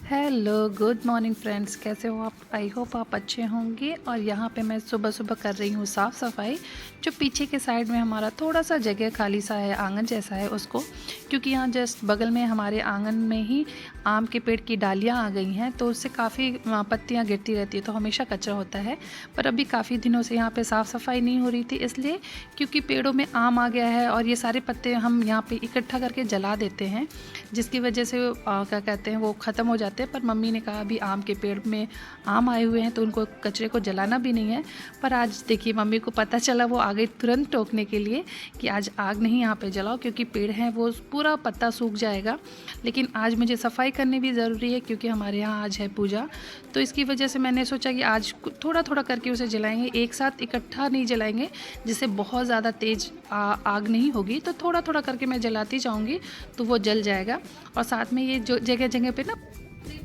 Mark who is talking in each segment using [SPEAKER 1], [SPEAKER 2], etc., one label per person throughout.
[SPEAKER 1] Hello good morning friends, कैसे हो आप? आई होप आप अच्छे होंगे। और यहाँ पे मैं सुबह सुबह कर रही हूँ साफ़ सफाई। जो पीछे के साइड में हमारा थोड़ा सा जगह खाली सा है, आंगन जैसा है उसको, क्योंकि यहाँ जस्ट बगल में हमारे आंगन में ही आम के पेड़ की डालियाँ आ गई हैं, तो उससे काफ़ी पत्तियाँ गिरती रहती है, तो हमेशा कचरा होता है। पर अभी काफ़ी दिनों से यहाँ पर साफ़ सफाई नहीं हो रही थी, इसलिए क्योंकि पेड़ों में आम आ गया है और ये सारे पत्ते हम यहाँ पर इकट्ठा करके जला देते हैं, जिसकी वजह से क्या कहते हैं वो ख़त्म हो जाते हैं। पर मम्मी ने कहा अभी आम के पेड़ में आम आए हुए हैं तो उनको कचरे को जलाना भी नहीं है। पर आज देखिए मम्मी को पता चला, वो आ गई तुरंत टोकने के लिए कि आज आग नहीं यहाँ पे जलाओ, क्योंकि पेड़ हैं वो पूरा पत्ता सूख जाएगा। लेकिन आज मुझे सफाई करनी भी ज़रूरी है, क्योंकि हमारे यहाँ आज है पूजा, तो इसकी वजह से मैंने सोचा कि आज थोड़ा थोड़ा करके उसे जलाएंगे, एक साथ इकट्ठा नहीं जलाएंगे, जिससे बहुत ज़्यादा तेज़ आग नहीं होगी। तो थोड़ा थोड़ा करके मैं जलाती जाऊँगी तो वो जल जाएगा। और साथ में ये जो जगह जगह पे ना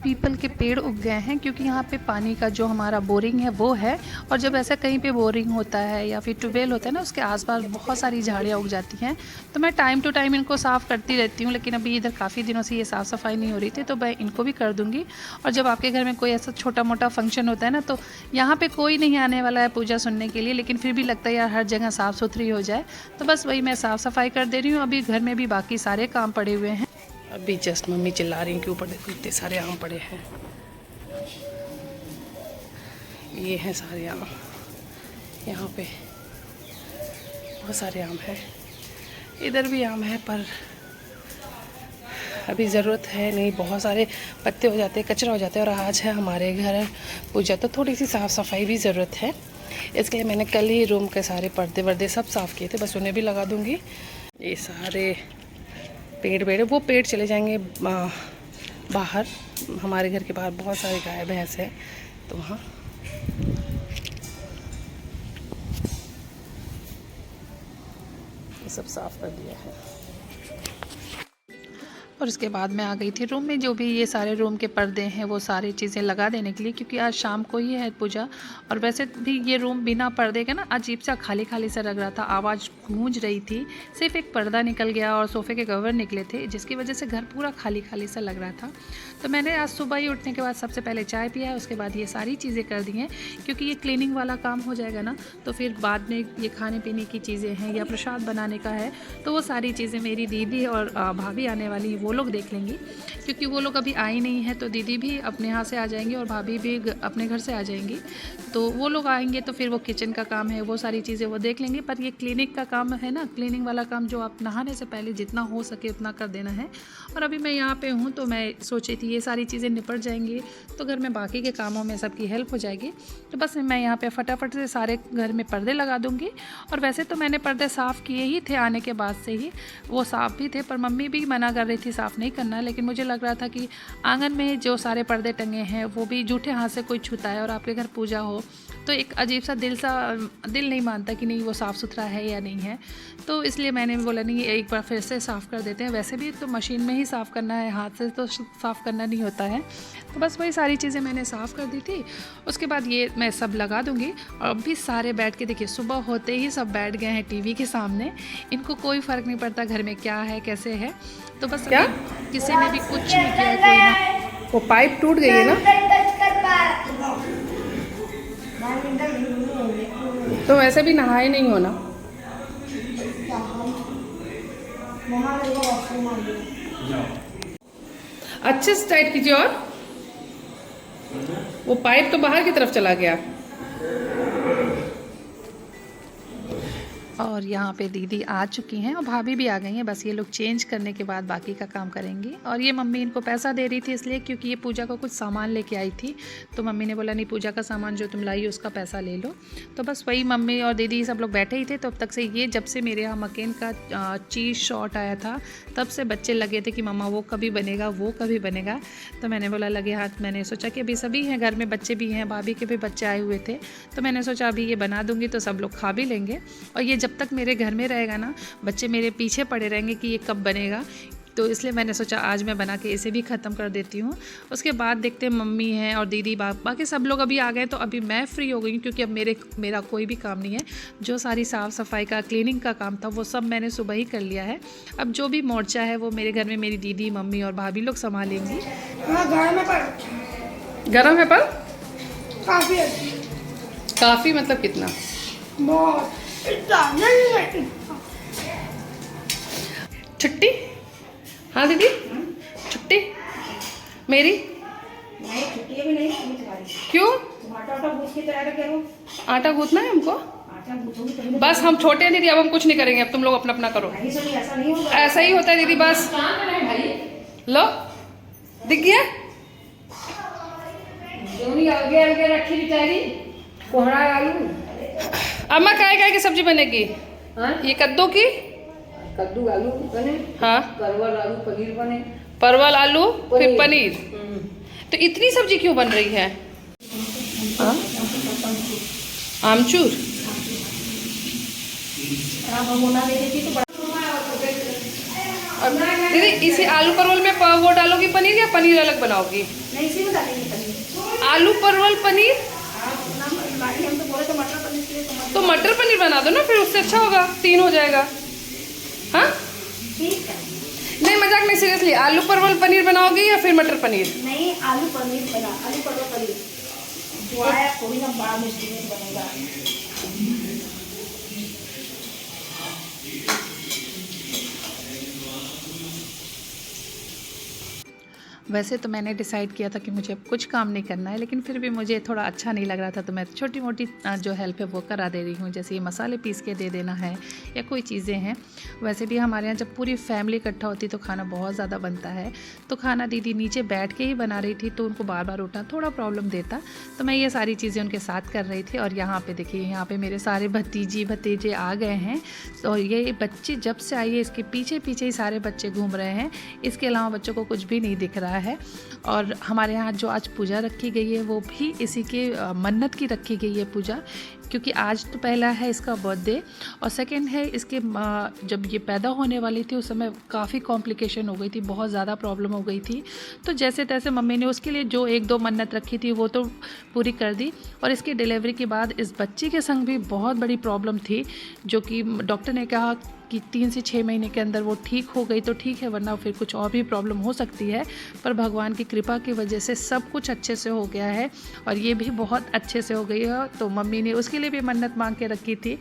[SPEAKER 1] पीपल के पेड़ उग गए हैं, क्योंकि यहाँ पे पानी का जो हमारा बोरिंग है वो है, और जब ऐसा कहीं पे बोरिंग होता है या फिर ट्यूबवेल होता है ना, उसके आसपास बहुत सारी झाड़ियाँ उग जाती हैं। तो मैं टाइम टू टाइम इनको साफ़ करती रहती हूँ, लेकिन अभी इधर काफ़ी दिनों से ये साफ़ सफाई नहीं हो रही थी, तो मैं इनको भी कर दूँगी। और जब आपके घर में कोई ऐसा छोटा मोटा फंक्शन होता है ना, तो यहाँ पर कोई नहीं आने वाला है पूजा सुनने के लिए, लेकिन फिर भी लगता है यार हर जगह साफ़ सुथरी हो जाए, तो बस वही मैं साफ़ सफाई कर दे रही हूँ। अभी घर में भी बाकी सारे काम पड़े हुए हैं। अभी जस्ट मम्मी चिल्ला रही हैं कि ऊपर देखो इतने सारे आम पड़े हैं। ये हैं सारे आम, यहाँ पे बहुत सारे आम हैं, इधर भी आम है, पर अभी ज़रूरत है नहीं, बहुत सारे पत्ते हो जाते हैं, कचरा हो जाता है, और आज है हमारे घर पूजा, तो थोड़ी सी साफ़ सफाई भी ज़रूरत है। इसके लिए मैंने कल ही रूम के सारे पर्दे वर्दे सब साफ़ किए थे, बस उन्हें भी लगा दूँगी। ये सारे पेड़ वो पेड़ चले जाएंगे बाहर, हमारे घर के बाहर बहुत सारे गाय भैंस है, तो वहाँ ये सब साफ़ कर दिया है। और उसके बाद मैं आ गई थी रूम में, जो भी ये सारे रूम के पर्दे हैं वो सारी चीज़ें लगा देने के लिए, क्योंकि आज शाम को ही है पूजा। और वैसे भी ये रूम बिना पर्दे के ना अजीब सा खाली खाली सा लग रहा था, आवाज़ गूंज रही थी, सिर्फ एक पर्दा निकल गया और सोफ़े के कवर निकले थे, जिसकी वजह से घर पूरा खाली खाली सा लग रहा था। तो मैंने आज सुबह ही उठने के बाद सबसे पहले चाय पिया है, उसके बाद ये सारी चीज़ें कर दी हैं, क्योंकि ये क्लीनिंग वाला काम हो जाएगा ना, तो फिर बाद में ये खाने पीने की चीज़ें हैं या प्रसाद बनाने का है, तो वो सारी चीज़ें मेरी दीदी और भाभी आने वाली हैं, वो लोग देख लेंगी, क्योंकि वो लोग अभी आई नहीं है, तो दीदी भी अपने यहाँ से आ जाएंगी और भाभी भी अपने घर से आ जाएंगी, तो वो लोग आएंगे तो फिर वो किचन का काम है, वो सारी चीज़ें वो देख लेंगे। पर ये क्लीनिक का काम है ना, क्लीनिंग वाला काम जो आप नहाने से पहले जितना हो सके उतना कर देना है। और अभी मैं यहाँ पे हूँ, तो मैं सोची थी ये सारी चीज़ें निपट जाएंगी तो घर में बाकी के कामों में सबकी हेल्प हो जाएगी। तो बस मैं यहाँ पे फटाफट से सारे घर में पर्दे लगा दूँगी। और वैसे तो मैंने पर्दे साफ़ किए ही थे, आने के बाद से ही वो साफ़ भी थे, पर मम्मी भी मना कर रही थी साफ़ नहीं करना, लेकिन मुझे लग रहा था कि आंगन में जो सारे पर्दे टंगे हैं वो भी जूठे हाथ से कोई छूता है और आपके घर पूजा हो, तो एक अजीब सा दिल नहीं मानता कि नहीं वो साफ़ सुथरा है या नहीं है। तो इसलिए मैंने बोला नहीं, एक बार फिर से साफ़ कर देते हैं। वैसे भी तो मशीन में ही साफ़ करना है, हाथ से तो साफ़ करना नहीं होता है। तो बस वही सारी चीज़ें मैंने साफ़ कर दी थी। उसके बाद ये मैं सब लगा दूँगी। और अभी सारे बैठ के देखिए, सुबह होते ही सब बैठ गए हैं टीवी के सामने, इनको कोई फ़र्क नहीं पड़ता घर में क्या है कैसे है। तो बस क्या किसी ने भी कुछ नहीं किया, कोई ना, वो पाइप टूट गई है ना, तो वैसे भी नहाए नहीं हो ना। अच्छे से टाइट कीजिए, और वो पाइप तो बाहर की तरफ चला गया। और यहाँ पे दीदी आ चुकी हैं और भाभी भी आ गई हैं, बस ये लोग चेंज करने के बाद बाकी का काम करेंगी। और ये मम्मी इनको पैसा दे रही थी इसलिए, क्योंकि ये पूजा का कुछ सामान लेके आई थी, तो मम्मी ने बोला नहीं, पूजा का सामान जो तुम लाई उसका पैसा ले लो। तो बस वही मम्मी और दीदी सब लोग बैठे ही थे। तो अब तक से ये, जब से मेरे यहाँ मकेन का चीज़ शॉट आया था, तब से बच्चे लगे थे कि मम्मा वो कभी बनेगा, वो कभी बनेगा। तो मैंने बोला लगे हाथ, मैंने सोचा कि अभी सभी हैं घर में, बच्चे भी हैं, भाभी के भी बच्चे आए हुए थे, तो मैंने सोचा अभी ये बना दूँगी तो सब लोग खा भी लेंगे। और ये जब तक मेरे घर में रहेगा ना, बच्चे मेरे पीछे पड़े रहेंगे कि ये कब बनेगा, तो इसलिए मैंने सोचा आज मैं बना के इसे भी ख़त्म कर देती हूँ। उसके बाद देखते हैं मम्मी हैं और दीदी बाकी सब लोग अभी आ गए, तो अभी मैं फ्री हो गई हूँ क्योंकि अब मेरा कोई भी काम नहीं है। जो सारी साफ़ सफाई का क्लीनिंग का काम था वो सब मैंने सुबह ही कर लिया है। अब जो भी मोर्चा है वो मेरे घर में मेरी दीदी, मम्मी और भाभी लोग संभालेंगी। गरम है पर काफ़ी मतलब कितना छुट्टी। हाँ दीदी छुट्टी मेरी
[SPEAKER 2] छुट्टी भी नहीं।
[SPEAKER 1] क्यों?
[SPEAKER 2] आटा गूंथ के तैयार करो।
[SPEAKER 1] आटा गूंथना है हमको? बस हम छोटे हैं दीदी, अब हम कुछ नहीं करेंगे, अब तुम लोग अपना अपना करो।
[SPEAKER 2] ऐसा नहीं होगा।
[SPEAKER 1] ऐसा ही होता है दीदी, बस लो दिख गया।
[SPEAKER 2] आगे आगे रखी बेचारी कोहड़ा आलू।
[SPEAKER 1] अम्मा काय की सब्जी बनेगी?
[SPEAKER 2] हाँ?
[SPEAKER 1] ये कद्दू की?
[SPEAKER 2] कद्दू आलू बने।
[SPEAKER 1] हाँ
[SPEAKER 2] परवल आलू पनीर बने।
[SPEAKER 1] परवल आलू फिर पनीर। तो इतनी सब्जी क्यों बन रही है? हाँ? आमचूर। दीदी इसी आलू परवल में वो डालोगी पनीर या पनीर अलग बनाओगी?
[SPEAKER 2] नहीं, इसी में डालेंगे पनीर।
[SPEAKER 1] आलू परवल पनीर।
[SPEAKER 2] हम तो बोले तो मटर पनीर के लिए
[SPEAKER 1] तो मटर पनीर बना दो ना, फिर उससे अच्छा होगा, 3 हो जाएगा। हाँ
[SPEAKER 2] ठीक है।
[SPEAKER 1] नहीं मजाक नहीं, सीरियसली आलू परवल पनीर बनाओगी या फिर मटर पनीर?
[SPEAKER 2] नहीं, आलू पनीर बना, आलू परवल पनीर जो आया थोड़ी ना बड़ा मुश्किल में बनेगा।
[SPEAKER 1] वैसे तो मैंने डिसाइड किया था कि मुझे अब कुछ काम नहीं करना है, लेकिन फिर भी मुझे थोड़ा अच्छा नहीं लग रहा था, तो मैं छोटी मोटी जो हेल्प है वो करा दे रही हूँ। जैसे ये मसाले पीस के दे देना है या कोई चीज़ें हैं। वैसे भी हमारे यहाँ जब पूरी फैमिली इकट्ठा होती तो खाना बहुत ज़्यादा बनता है, तो खाना दीदी नीचे बैठ के ही बना रही थी, तो उनको बार बार उठना थोड़ा प्रॉब्लम देता, तो मैं ये सारी चीज़ें उनके साथ कर रही थी। और यहाँ पर देखिए, यहाँ पर मेरे सारे भतीजे आ गए हैं। तो ये बच्चे जब से आई है इसके पीछे पीछे ही सारे बच्चे घूम रहे हैं, इसके अलावा बच्चों को कुछ भी नहीं दिख रहा है। और हमारे यहाँ जो आज पूजा रखी गई है वो भी इसी के मन्नत की रखी गई है पूजा, क्योंकि आज तो पहला है इसका बर्थडे और सेकंड है इसके जब ये पैदा होने वाली थी उस समय काफ़ी कॉम्प्लिकेशन हो गई थी, बहुत ज़्यादा प्रॉब्लम हो गई थी। तो जैसे तैसे मम्मी ने उसके लिए जो 1-2 मन्नत रखी थी वो तो पूरी कर दी। और इसकी डिलीवरी के बाद इस बच्ची के संग भी बहुत बड़ी प्रॉब्लम थी, जो कि डॉक्टर ने कहा कि 3 से 6 महीने के अंदर वो ठीक हो गई तो ठीक है, वरना फिर कुछ और भी प्रॉब्लम हो सकती है। पर भगवान की कृपा की वजह से सब कुछ अच्छे से हो गया है और ये भी बहुत अच्छे से हो गई है। तो मम्मी ने उसके लिए भी मन्नत मांग के रखी थी।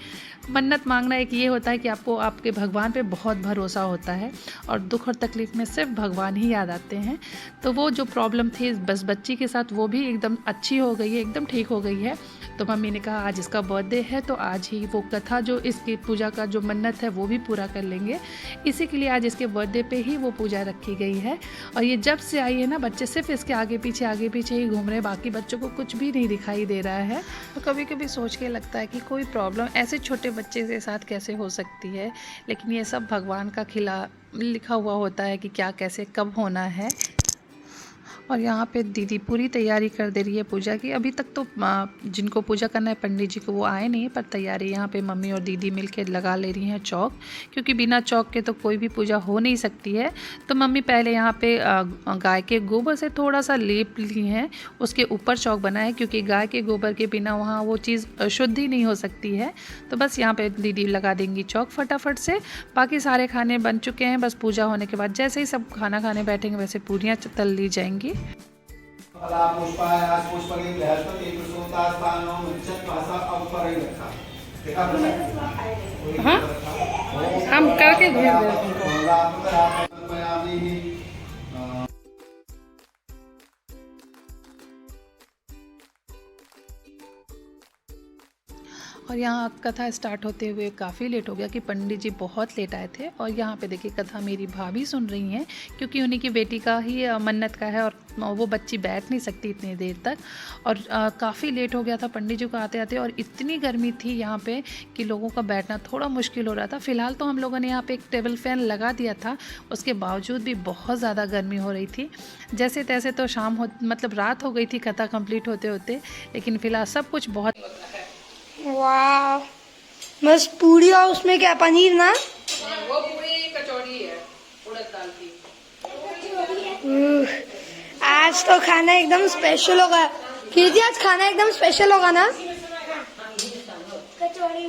[SPEAKER 1] मन्नत मांगना एक ये होता है कि आपको आपके भगवान पे बहुत भरोसा होता है और दुख और तकलीफ़ में सिर्फ भगवान ही याद आते हैं। तो वो जो प्रॉब्लम थी बस बच्ची के साथ वो भी एकदम अच्छी हो गई है, एकदम ठीक हो गई है। तो मम्मी ने कहा आज इसका बर्थडे है तो आज ही वो कथा जो इसकी पूजा का जो मन्नत है वो भी पूरा कर लेंगे। इसी के लिए आज इसके बर्थडे पे ही वो पूजा रखी गई है। और ये जब से आई है ना, बच्चे सिर्फ इसके आगे पीछे ही घूम रहे हैं, बाकी बच्चों को कुछ भी नहीं दिखाई दे रहा है। तो कभी कभी सोच के लगता है कि कोई प्रॉब्लम ऐसे छोटे बच्चे के साथ कैसे हो सकती है, लेकिन ये सब भगवान का लिखा हुआ होता है कि क्या कैसे कब होना है। और यहाँ पे दीदी पूरी तैयारी कर दे रही है पूजा की। अभी तक तो जिनको पूजा करना है पंडित जी को वो आए नहीं, पर तैयारी यहाँ पे मम्मी और दीदी मिलके लगा ले रही हैं चौक, क्योंकि बिना चौक के तो कोई भी पूजा हो नहीं सकती है। तो मम्मी पहले यहाँ पे गाय के गोबर से थोड़ा सा लेप ली हैं, उसके ऊपर चौक बना है, क्योंकि गाय के गोबर के बिना वहाँ वो चीज़ शुद्ध ही नहीं हो सकती है। तो बस यहाँ पर दीदी लगा देंगी चौक फटाफट से। बाकी सारे खाने बन चुके हैं, बस पूजा होने के बाद जैसे ही सब खाना खाने बैठेंगे वैसे पूरियाँ तल ली जाएंगी। हाँ हम करके भेज देते। और यहाँ कथा स्टार्ट होते हुए काफ़ी लेट हो गया कि पंडित जी बहुत लेट आए थे। और यहाँ पे देखिए कथा मेरी भाभी सुन रही हैं, क्योंकि उन्हीं की बेटी का ही मन्नत का है और वो बच्ची बैठ नहीं सकती इतनी देर तक। और काफ़ी लेट हो गया था पंडित जी को आते आते, और इतनी गर्मी थी यहाँ पे कि लोगों का बैठना थोड़ा मुश्किल हो रहा था। फ़िलहाल तो हम लोगों ने यहाँ पे एक टेबल फ़ैन लगा दिया था, उसके बावजूद भी बहुत ज़्यादा गर्मी हो रही थी। जैसे तैसे तो मतलब रात हो गई थी कथा कंप्लीट होते होते, लेकिन फ़िलहाल सब कुछ बहुत
[SPEAKER 3] वाह, बस पूरी और उसमें क्या पनीर ना?
[SPEAKER 1] वो पूरी कचौड़ी है उड़द दाल की।
[SPEAKER 3] आज तो खाना एकदम स्पेशल होगा। कीजिए, आज खाना एकदम स्पेशल होगा ना। कचौड़ी